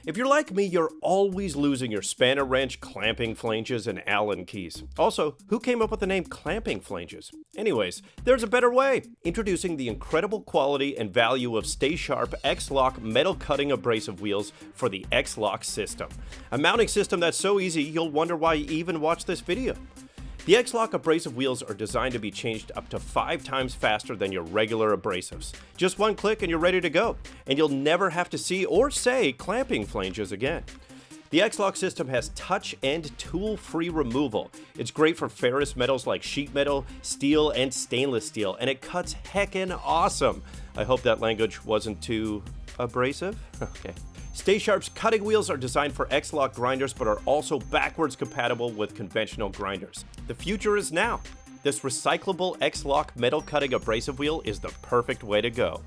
If you're like me, you're always losing your spanner wrench, clamping flanges, and Allen keys. Also, who came up with the name clamping flanges? Anyways, there's a better way. Introducing the incredible quality and value of Stay Sharp X-Lock metal cutting abrasive wheels for the X-Lock system. A mounting system that's so easy you'll wonder why you even watched this video. The X-Lock abrasive wheels are designed to be changed up to 5 times faster than your regular abrasives. Just one click and you're ready to go, and you'll never have to see or say clamping flanges again. The X-Lock system has touch and tool-free removal. It's great for ferrous metals like sheet metal, steel, and stainless steel, and it cuts heckin' awesome. I hope that language wasn't too abrasive? Okay. Stay Sharp's cutting wheels are designed for X-Lock grinders but are also backwards compatible with conventional grinders. The future is now. This recyclable X-Lock metal cutting abrasive wheel is the perfect way to go.